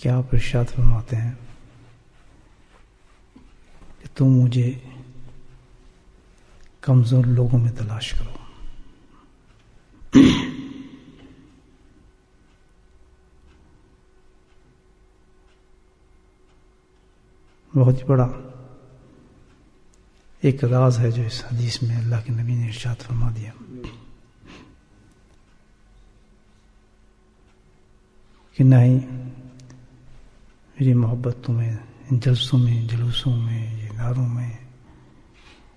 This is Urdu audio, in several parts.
کہ آپ ارشاد فرماتے ہیں کہ تم مجھے کمزور لوگوں میں تلاش کرو. بہت ہی بڑا ایک راز ہے جو اس حدیث میں اللہ کے نبی نے ارشاد فرما دیا کہ نہ ہی میری محبت تمہیں ان جلسوں میں، جلوسوں میں، یہ نعروں میں،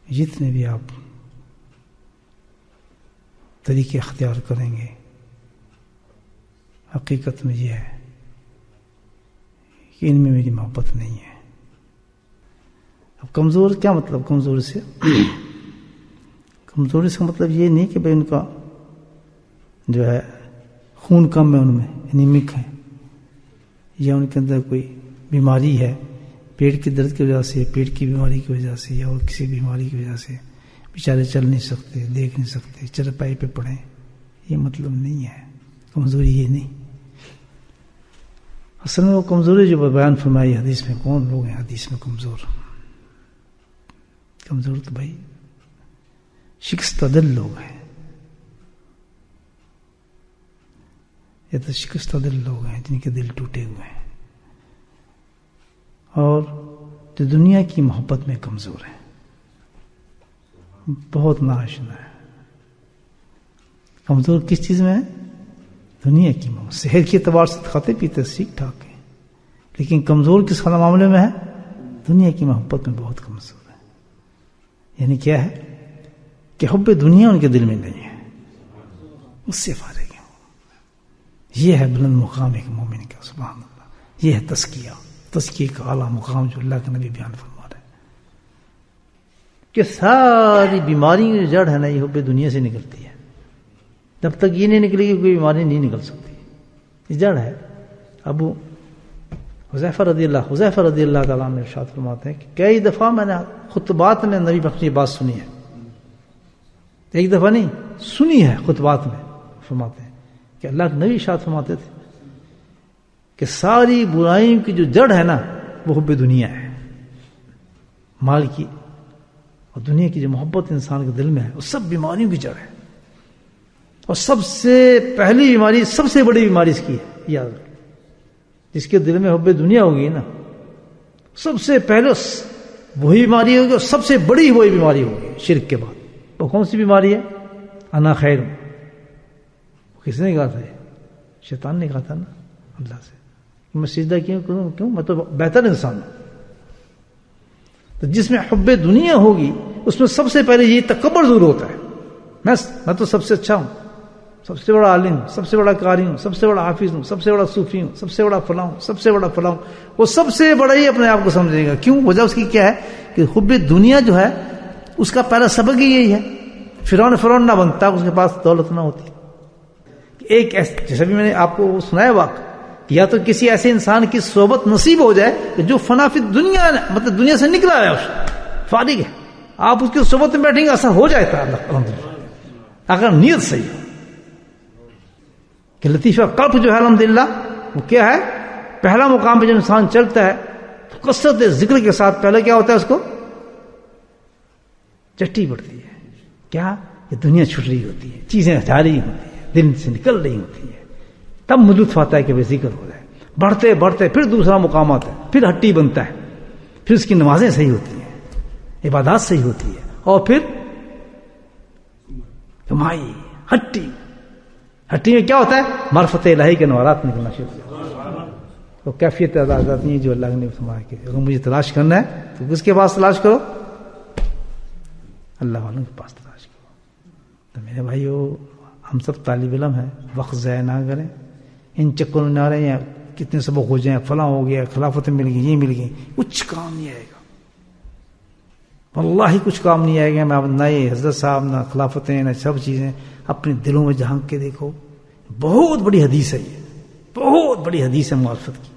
جتنے بھی آپ طریقے اختیار کریں گے، حقیقت میں یہ ہے کہ ان میں میری محبت نہیں ہے. اب کمزور کیا مطلب؟ کمزوری سے مطلب یہ نہیں کہ بھائی ان کا جو ہے خون کم ہے، ان میں انیمک ہے، یا ان کے اندر کوئی بیماری ہے، پیٹ کی درد کی وجہ سے، پیٹ کی بیماری کی وجہ سے، یا اور کسی بیماری کی وجہ سے بیچارے چل نہیں سکتے، دیکھ نہیں سکتے، چرپائی پہ پڑے. یہ مطلب نہیں ہے کمزوری، یہ نہیں. اصل میں وہ کمزوری جو بیان فرمائی حدیث میں، کون لوگ ہیں حدیث میں کمزور؟ کمزور تو بھائی شکستہ دل لوگ ہیں. یہ تو شکستہ دل لوگ ہیں جن کے دل ٹوٹے ہوئے ہیں اور جو دنیا کی محبت میں کمزور ہیں، بہت ناشنا ہے. کمزور کس چیز میں ہے؟ دنیا کی محبت. صحت کے اعتبار سے کھاتے پیتے ٹھیک ٹھاک ہیں، لیکن کمزور کس والا معاملے میں ہے؟ دنیا کی محبت میں بہت کمزور ہے. یعنی کیا ہے کہ حب دنیا ان کے دل میں نہیں ہے، اس سے فارغ ہے. یہ ہے بلند مقام ایک مومن کا. سبحان اللہ. یہ ہے تزکیہ کا اعلیٰ مقام جو اللہ کے نبی بیان فرما رہے ہیں کہ ساری بیماری کی جڑ ہے نا، یہ حب دنیا سے نکلتی ہے. جب تک یہ نہیں نکلے گی کوئی بیماری نہیں نکل سکتی. یہ جڑ ہے. ابو حذیفہ رضی اللہ تعالیٰ عنہ ارشاد فرماتے ہیں کہ کئی دفعہ میں نے خطبات میں نبی پاک کی بات سنی ہے، ایک دفعہ نہیں سنی ہے خطبات میں. فرماتے ہیں کہ اللہ کے نبی ارشاد فرماتے تھے کہ ساری برائیوں کی جو جڑ ہے نا وہ حب دنیا ہے. مال کی اور دنیا کی جو محبت انسان کے دل میں ہے وہ سب بیماریوں کی جڑ ہے. اور سب سے پہلی بیماری، سب سے بڑی بیماری اس کی ہے. یاد رکھیں، جس کے دل میں حب دنیا ہوگی نا، سب سے پہلے وہی بیماری ہوگی، اور سب سے بڑی وہی بیماری ہوگی شرک کے بعد. وہ کون سی بیماری ہے؟ انا خیر. کس نے کہا تھا؟ شیطان نے کہا تھا نا اللہ سے، میں سجدہ کیوں کروں؟ کیوں؟ میں تو بہتر انسان ہوں. تو جس میں حب دنیا ہوگی اس میں سب سے پہلے یہ تکبر ضرور ہوتا ہے. میں تو سب سے اچھا ہوں، سب سے بڑا عالم ہوں، سب سے بڑا قاری ہوں، سب سے بڑا حافظ ہوں، سب سے بڑا صوفی ہوں، سب سے بڑا فلاں ہوں، سب سے بڑا فلاں ہوں. وہ سب سے بڑا ہی اپنے آپ کو سمجھے گا. کیوں؟ وجہ اس کی کیا ہے کہ حب دنیا جو ہے اس کا پہلا سبق ہی یہی ہے. فرعون نہ بنتا اس کے پاس دولت نہ ہوتی. ایک جیسا بھی میں نے آپ کو سنایا واقعہ، یا تو کسی ایسے انسان کی صحبت نصیب ہو جائے کہ جو فنا فی دنیا، مطلب دنیا سے نکلا ہے، فارغ ہے، آپ اس کی صحبت میں بیٹھیں گے، ایسا ہو جائے گا الحمدللہ اگر نیت صحیح ہو. کہ لطیفہ قلب جو ہے الحمدللہ وہ کیا ہے؟ پہلا مقام پہ جو انسان چلتا ہے تو کثرت ذکر کے ساتھ پہلے کیا ہوتا ہے؟ اس کو چٹی پڑتی ہے. کیا؟ یہ دنیا چھٹ رہی ہوتی ہے، چیزیں ہٹا رہی ہوتی ہیں، دل سے نکل رہی ہوتی ہے، تب لطف آتا ہے کہ وہ ذکر ہو جائے. بڑھتے بڑھتے پھر دوسرا مقام آتا ہے، پھر ہٹی بنتا ہے، پھر اس کی نمازیں صحیح ہوتی ہیں، عبادات صحیح ہوتی ہے، اور پھر کمائی. ہٹی میں کیا ہوتا ہے؟ معرفت الہی کے نوارات نکلنا شروع ہوتا ہے. تو کیفیت ادا آتی ہے جو اللہ نے فرمایا کہ اگر مجھے تلاش کرنا ہے تو کس کے پاس تلاش کرو؟ اللہ والوں کے پاس تلاش کرو. تو میرے بھائیو، ہم سب طالب علم ہیں، وقت ضائع نہ کریں، ان چکروں میں نہ رہیں. کتنے سبق ہو جائیں، فلاں ہو گیا، خلافتیں مل گئی، یہ مل گئی، کچھ کام نہیں آئے گا. واللہ کچھ کام نہیں آئے گا. میں نہ یہ حضرت صاحب، نہ خلافتیں، نہ سب چیزیں. اپنے دلوں میں جھانک کے دیکھو. بہت بڑی حدیث ہے، یہ بہت بڑی حدیث ہے معرفت کی.